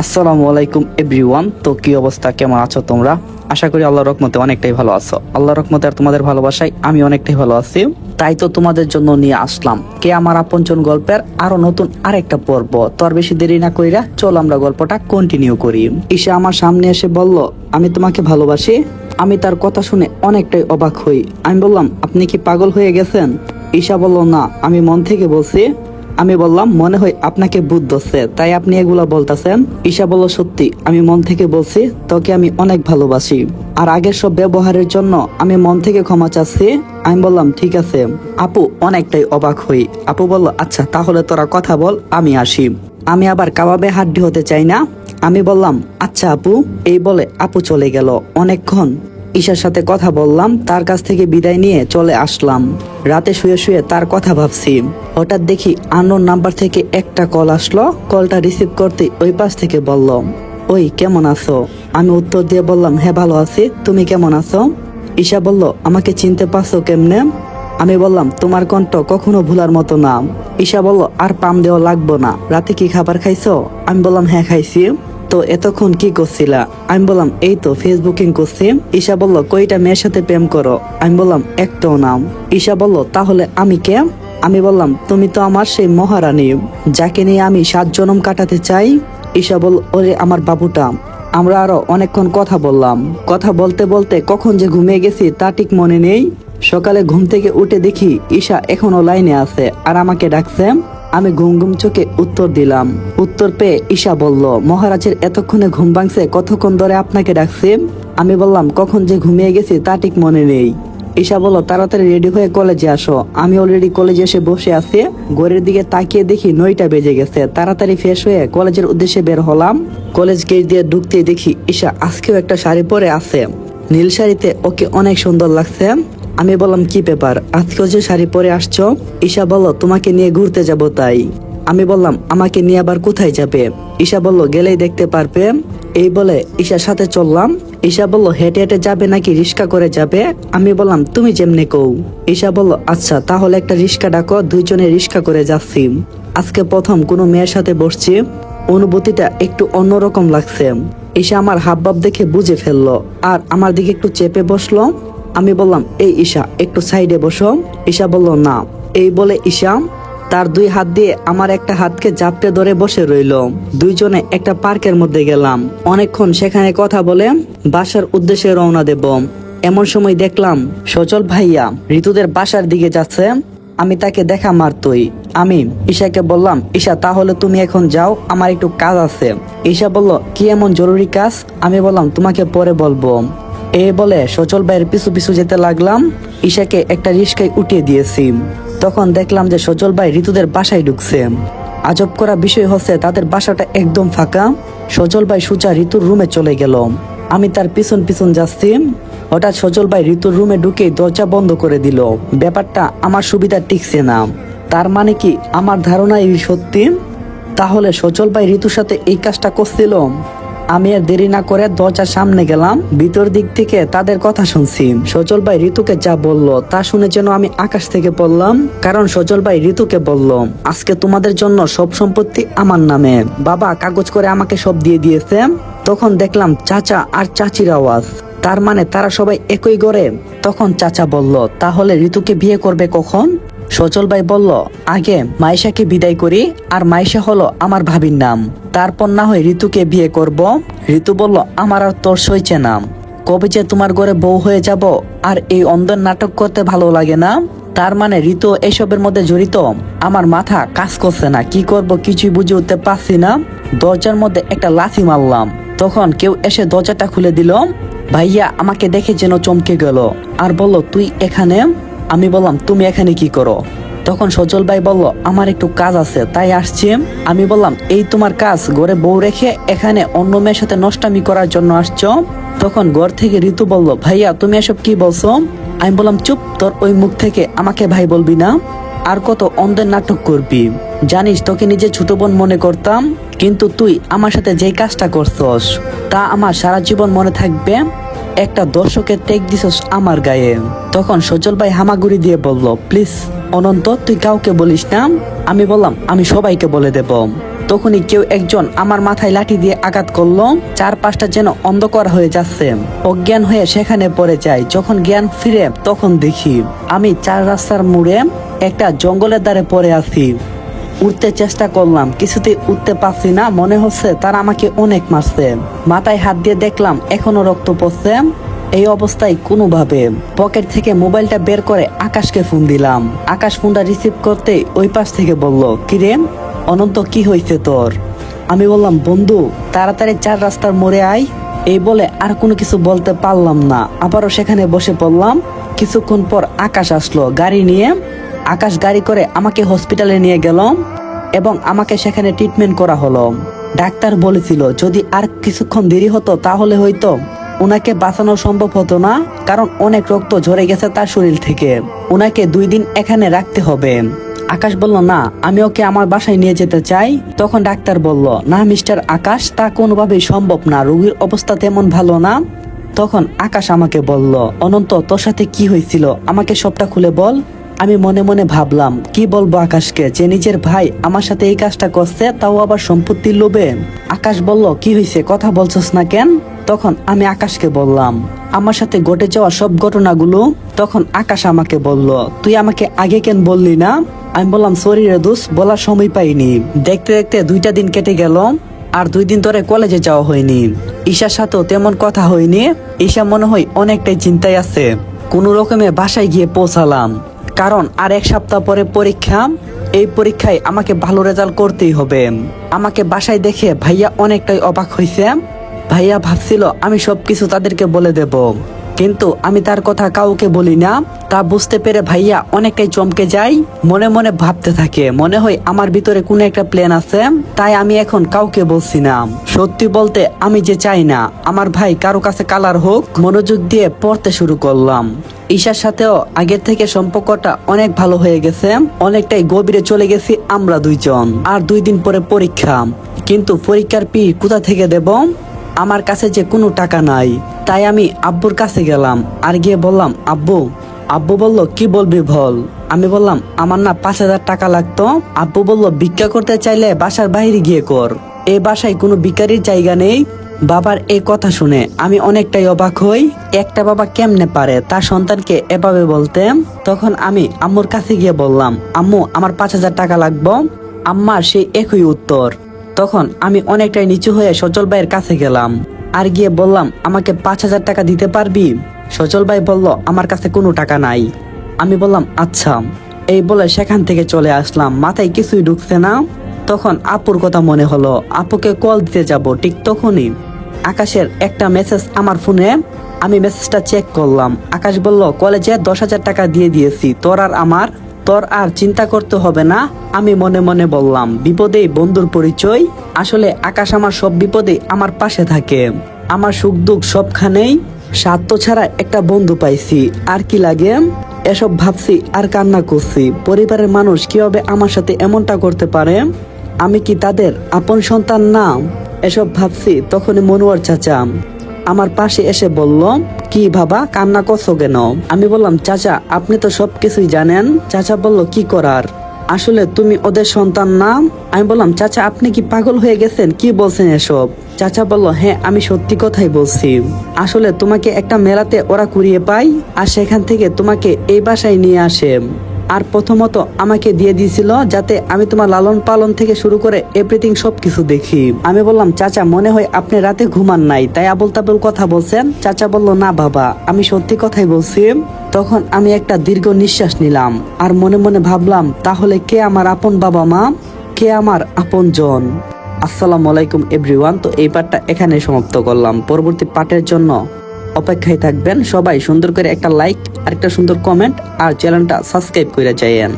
আসসালামু আলাইকুম এভরিওয়ান। তো কি অবস্থা, কেমন আছো তোমরা? আশা করি আল্লাহর রহমতে অনেকটাই ভালো আছো। আল্লাহর রহমতে আর তোমাদের ভালোবাসায় আমি অনেকটাই ভালো আছি। তাই তো তোমাদের জন্য নিয়ে আসলাম কে আমার আপনজন গল্পের আরো নতুন আরেকটা পর্ব। তো আর বেশি দেরি না কইরা চল আমরা গল্পটা কন্টিনিউ করি। ঈশা আমার সামনে এসে বলল, আমি তোমাকে ভালোবাসি। আমি তার কথা শুনে অনেকটাই অবাক হই। আমি বললাম, আপনি কি পাগল হয়ে গেছেন? ঈশা বলল, না, আমি মন থেকে বলছি। আমি বললাম, মনে হয় আপনাকে ভূত ধরছে তাই আপনি এগুলা বলতেছেন। ঈশা বলল, সত্যি আমি মন থেকে বলছি, তোকে আমি অনেক ভালোবাসি। আর আগের সব ব্যবহারের জন্য আমি মন থেকে ক্ষমা চাচ্ছি। আমি বললাম, ঠিক আছে। আপু অনেকটাই অবাক হই। আপু বলল, আচ্ছা তাহলে তোরা কথা বল, আমি আসি। আমি আবার কাবাবে হাড্ডি হতে চাই না। আমি বললাম, আচ্ছা আপু। এই বলে আপু চলে গেল। অনেকক্ষণ ঈশার সাথে কথা বললাম, তার কাছ থেকে বিদায় নিয়ে চলে আসলাম। রাতে শুয়ে শুয়ে তার কথা ভাবছি। হঠাৎ দেখি আননোন নাম্বার থেকে একটা কল আসলো। কলটা রিসিভ করতে ওই পাশ থেকে বলল, ওই কেমন আছো? আমি উত্তর দিয়ে বললাম, হ্যাঁ ভালো আছি, তুমি কেমন আছো? ঈশা বলল, আমাকে চিনতে পারছো কেমনে? আমি বললাম, তোমার কণ্ঠ কখনো ভুলার মতো না। ঈশা বলল, আর পাম দেওয়া লাগবো না, রাতে কি খাবার খাইছো? আমি বললাম, হ্যাঁ খাইছি। তো এতক্ষণ কি করছিলা? আমি বললাম, এই তো ফেসবুকিং করছি। ঈশা বলল, কয়টা মেয়ের সাথে প্রেম করো? আমি বললাম, একটাও নাম। ঈশা বলল, তাহলে আমি কে? আমি বললাম, তুমি তো আমার সেই মহারানী, যাকে নিয়ে আমি 7 জন্ম কাটাতে চাই। ঈশা বলল, ওরে আমার বাবুটা। আমরা আরো অনেকক্ষণ কথা বললাম। কথা বলতে বলতে কখন যে ঘুমিয়ে গেছি তা ঠিক মনে নেই। সকালে ঘুম থেকে উঠে দেখি ঈশা এখনো লাইনে আছে আর আমাকে ডাকছে। আমি ঘুম ঘুম চোখে উত্তর দিলাম। উত্তর পেয়ে ঈশা বলল, মহারাজের এতক্ষণে ঘুম ভাঙছে, কতক্ষণ ধরে আপনাকে ডাকছে? আমি বললাম, কখন যে ঘুমিয়ে গেছি তা ঠিক মনে নেই। ঈশা বলল, তাড়াতাড়ি রেডি হয়ে কলেজে আসো। আমি অলরেডি কলেজে এসে বসে আছি। ঘড়ির দিকে তাকিয়ে দেখি 9টা বেজে গেছে। তাড়াতাড়ি ফ্রেশ হয়ে কলেজের উদ্দেশ্যে বের হলাম। কলেজ গেট দিয়ে ঢুকতে দেখি ঈশা আজকেও একটা শাড়ি পরে আছে। নীল শাড়িতে ওকে অনেক সুন্দর লাগছে। আমি বললাম, কি ব্যাপার, আজকেও যে শাড়ি পরে আসছো? ঈশা বলল, তোমাকে নিয়ে ঘুরতে যাব তাই। আমি বললাম, আমাকে নিয়ে আবার কোথায় যাবে? ঈশা বলল, গেলেই দেখতে পারবে। এই বলে ঈশার সাথে চললাম। ঈশা বলল, হেঁটে হেঁটে যাবে নাকি রিক্সা করে যাবে? আমি বললাম, তুমি যেমনে কও। ঈশা বলল, আচ্ছা তাহলে একটা রিক্সা ডাকো, দুইজনে রিক্সা করে যাচ্ছি। আজকে প্রথম কোনো মেয়ের সাথে বসছি, অনুভূতিটা একটু অন্যরকম লাগছে। ঈশা আমার হাবভাব দেখে বুঝে ফেললো আর আমার দিকে একটু চেপে বসলো। আমি বললাম, এই ঈশা একটু সাইডে বসো। ঈশা বলল, না। এই বলে ঈশা তার 2 হাত দিয়ে আমার একটা হাতকে জাপটে ধরে বসে রইল। দুইজনে একটা পার্কের মধ্যে গেলাম। অনেকক্ষণ সেখানে কথা বলে বাসার উদ্দেশ্যে রওনা দেব। এমন সময় দেখলাম সচল ভাইয়া ঋতুদের বাসার দিকে যাচ্ছে। আমি তাকে দেখা মারতই। আমি ঈশাকে বললাম, ঈশা তাহলে তুমি এখন যাও, আমার একটু কাজ আছে। ঈশা বলল, কি এমন জরুরি কাজ? আমি বললাম, তোমাকে পরে বলবো। এই বলে সচল ভাইয়ের পিছু পিছু যেতে লাগলাম। ঈশাকে একটা রিস্কায় উঠিয়ে দিয়েছি। তখন দেখলাম যে সচল ভাই ঋতুদের বাসায় ঢুকছে। আজব করা বিষয় হচ্ছে, তাদের বাসাটা একদম ফাঁকা। সচল ভাই সোজা ঋতুর রুমে চলে গেল। আমি তার পিছন পিছন যাচ্ছি। হঠাৎ সচল ভাই ঋতুর রুমে ঢুকে দরজা বন্ধ করে দিল। ব্যাপারটা আমার সুবিধা টিকছে না। তার মানে কি আমার ধারণা এই সত্যি? তাহলে সচল ভাই ঋতুর সাথে এই কাজটা করছিল। আমি আর দেরি না করে দরজার সামনে গেলাম। ভিতর দিক থেকে তাদের কথা শুনছি। সচল ভাই ঋতুকে যা বলল তা শুনে যেন আমি আকাশ থেকে পড়লাম। কারণ সচল ভাই ঋতুকে বলল, আজকে তোমাদের জন্য সব সম্পত্তি আমার নামে, বাবা কাগজ করে আমাকে সব দিয়ে দিয়েছে। তখন দেখলাম চাচা আর চাচির আওয়াজ। তার মানে তারা সবাই একই ঘরে। তখন চাচা বলল, তাহলে ঋতুকে বিয়ে করবে কখন? সচল ভাই বলল, আগে মাইশাকে বিদায় করি, আর মাইশা হলো আমার ভাবির নাম, তারপর না হয় ঋতুকে বিয়ে করব। ঋতু বলল, আমার আর তোর সইছে না, কবে যে তোমার ঘরে বউ হয়ে যাব। আর এই অন্ধের নাটক করতে ভালো লাগে না। তার মানে ঋতু এসবের মধ্যে জড়িত। আমার মাথা কাজ করছে না, কি করব কিছুই বুঝে উঠতে পারছি না। দরজার মধ্যে একটা লাথি মারলাম। তখন কেউ এসে দরজাটা খুলে দিল। ভাইয়া আমাকে দেখে যেন চমকে গেল আর বলল, তুই এখানে? আমি বললাম, তুমি এখানে কি করো? তখন সচল ভাই বলল, আমার একটু কাজ আছে তাই আসছি। আমি বললাম, এই তোমার কাজ, ঘরে বউ রেখে এখানে অন্য মেয়ের সাথে নষ্টামি করার জন্য আসছো? তখন ঘর থেকে ঋতু বলল, ভাইয়া তুমি এসব কি বলছো? আমি বললাম, চুপ, তোর ওই মুখ থেকে আমাকে ভাই বলবি না। আর কত অন্ধের নাটক করবি? জানিস তোকে নিজে ছোট বোন মনে করতাম, কিন্তু তুই আমার সাথে যেই কাজটা করছস তা আমার সারা জীবন মনে থাকবে। একটা দর্শকের টেক দিছস আমার গায়ে। তখন সচল ভাই হামাগুড়ি দিয়ে বলল, প্লিজ অনন্ত তুই কাউকে বলিস না। আমি বললাম, আমি সবাইকে বলে দেব। তখনই কেউ একজন আমার মাথায় লাঠি দিয়ে আঘাত করলো। চারপাশটা যেন অন্ধকার হয়ে যাচ্ছে। অজ্ঞান হয়ে সেখানে পড়ে যায়। যখন জ্ঞান ফিরে তখন দেখি আমি 4 রাস্তার মোড়ে একটা জঙ্গলের ধারে পড়ে আছি। উঠতে চেষ্টা করলাম, কিছুতেই উঠতে পারছি না। মনে হচ্ছে তারা আমাকে অনেক মারছে। মাথায় হাত দিয়ে দেখলাম এখনো রক্ত পড়ছে। এই অবস্থায় কোনোভাবে পকেট থেকে মোবাইলটা বের করে আকাশকে ফোন দিলাম। আকাশ ফোনটা রিসিভ করতে ওই পাশ থেকে বলল, কিরে অনন্ত, কি হয়েছে তোর? আমি বললাম, বন্ধু তাড়াতাড়ি 4 রাস্তার মোড়ে আয়। এই বলে আর কোনো কিছু বলতে পারলাম না। আবারও সেখানে বসে পড়লাম। কিছুক্ষণ পর আকাশ আসলো গাড়ি নিয়ে। আকাশ গাড়ি করে আমাকে হসপিটালে নিয়ে গেল এবং আমাকে সেখানে ট্রিটমেন্ট করা হলো। ডাক্তার বলেছিল যদি আর কিছুক্ষণ দেরি হতো তাহলে হয়তো ওনাকে বাঁচানো সম্ভব হতো না, কারণ অনেক রক্ত ঝরে গেছে তার শরীর থেকে। ওনাকে 2 দিন এখানে রাখতে হবে। আকাশ বলল, না আমি ওকে আমার বাসায় নিয়ে যেতে চাই। তখন ডাক্তার বলল, না মিস্টার আকাশ, তা কোনোভাবেই সম্ভব না, রোগীর অবস্থা তেমন ভালো না। তখন আকাশ আমাকে বলল, অনন্ত তোর সাথে কি হয়েছিল আমাকে সবটা খুলে বল। আমি মনে মনে ভাবলাম কি বলবো আকাশকে, যে নিজের ভাই আমার সাথে এই কাজটা করছে, তাও আবার সম্পত্তির লোভে। আকাশ বলল, কি হয়েছে, কথা বলছস না কেন? তখন আমি আকাশকে বললাম আমার সাথে ঘটে যাওয়া সব ঘটনাগুলো। তখন আকাশ আমাকে বলল, তুই আমাকে আগে কেন বললি না? আমি বললাম, সরি রে দোস্ত, বলার সময় পাইনি। দেখতে দেখতে 2টা দিন কেটে গেল। আর 2 দিন ধরে কলেজে যাওয়া হয়নি। ঈশার সাথেও তেমন কথা হয়নি। ঈশা মনে হয় অনেকটাই চিন্তায় আছে। কোনো রকমে বাসায় গিয়ে পৌঁছালাম, কারণ আর 1 সপ্তাহ পরে পরীক্ষা। এই পরীক্ষায় আমাকে ভালো রেজাল্ট করতেই হবে। আমাকে বাসায় দেখে ভাইয়া অনেকটাই অবাক হয়েছে। ভাইয়া ভাবছিল আমি সবকিছু তাদেরকে বলে দেব, কিন্তু আমি তার কথা কাউকে বলি না। তা বুঝতে পেরে ভাইয়া অনেকটাই চমকে যায়। মনে মনে ভাবতে থাকে, মনে হয় আমার ভিতরে কোনো একটা প্ল্যান আছে, তাই আমি এখন কাউকে বলছি না। সত্যি বলতে আমি যে চাই না আমার ভাই কারো কাছে কালার হোক। মনোযোগ দিয়ে পড়তে শুরু করলাম। ঈশার সাথেও আগের থেকে সম্পর্কটা অনেক ভালো হয়ে গেছে। অনেকটাই গভীরে চলে গেছি আমরা 2 জন। আর 2 দিন পরে পরীক্ষা, কিন্তু পরীক্ষার ফি কোথা থেকে দেব? আমার কাছে যে কোনো টাকা নাই। তাই আমি আব্বুর কাছে গেলাম আর গিয়ে বললাম, আব্বু। আব্বু বলল, কি বলবি বল। আমি বললাম, আমার না 5,000 টাকা লাগতো। আব্বু বলল, ভিক্ষা করতে চাইলে বাসার বাইরে গিয়ে কর, এই বাসায় কোনো ভিখারির জায়গা নেই। বাবার এই কথা শুনে আমি অনেকটাই অবাক হই। একটা বাবা কেমনে পারে তার সন্তানকে এভাবে বলতে। তখন আমি আম্মুর কাছে গিয়ে বললাম, আম্মু আমার 5,000 টাকা লাগবে। আম্মার সেই একই উত্তর। তখন আমি অনেকটাই নিচু হয়ে সচল ভাইয়ের কাছে গেলাম আর গিয়ে বললাম, আমাকে 5,000 টাকা দিতে পারবি? সচল ভাই বলল, আমার কাছে কোনো টাকা নাই। আমি বললাম, আচ্ছা। এই বলে সেখান থেকে চলে আসলাম। মাথায় কিছুই ঢুকছে না। তখন আপুর কথা মনে হলো, আপুকে কল দিতে যাব। ঠিক তখনই আকাশের একটা মেসেজ আমার ফোনে। আমি মেসেজটা চেক করলাম। আকাশ বলল, কলেজে 10,000 টাকা দিয়ে দিয়েছি, তোর আর চিন্তা করতে হবে না। আমি মনে মনে বললাম, বিপদেই বন্ধুর পরিচয়। আসলে আকাশ আমার সব বিপদে আমার পাশে থাকে। আমার সুখ দুঃখ সবখানেই। স্বার্থ ছাড়া একটা বন্ধু পাইছি, আর কি লাগে। এসব ভাবছি আর কান্না করছি। পরিবারের মানুষ কিভাবে আমার সাথে এমনটা করতে পারে? আমি কি তাদের আপন সন্তান না? এসব ভাবছি। তখনই মনোয়ার চাচা আমার পাশে এসে বলল, কি বাবা, কান্না করছো কেন? আমি বললাম, চাচা আপনি তো সবকিছুই জানেন। চাচা বলল, কি করার? আসলে তুমি ওদের সন্তান না। আমি বললাম, চাচা আপনি কি পাগল হয়ে গেছেন? কি বলছেন এসব? চাচা বলল, হ্যাঁ আমি সত্যি কথাই বলছি। আসলে তোমাকে একটা মেলাতে ওরা কুড়িয়ে পায়, আর সেখান থেকে তোমাকে এই বাসায় নিয়ে আসে। আর প্রথমত আমাকে দিয়ে দিয়েছিল যাতে আমি তোমার লালন পালন থেকে শুরু করে এভরিথিং সবকিছু দেখি। আমি বললাম, চাচা মনে হয় আপনি রাতে ঘুমান নাই, তাই আবল তাবল কথা বলছেন। চাচা বলল, না বাবা আমি সত্যি কথাই বলছি। তখন আমি একটা দীর্ঘ নিঃশ্বাস নিলাম আর মনে মনে ভাবলাম, তাহলে কে আমার আপন বাবা মা, কে আমার আপন জন? আসসালামু আলাইকুম এভরিওয়ান। তো এই পার্টটা এখানে সমাপ্ত করলাম। পরবর্তী পার্টের জন্য অপেক্ষায় থাকবেন সবাই। সুন্দর করে একটা লাইক আর একটা সুন্দর কমেন্ট আর চ্যানেলটা সাবস্ক্রাইব করে যাইয়েন।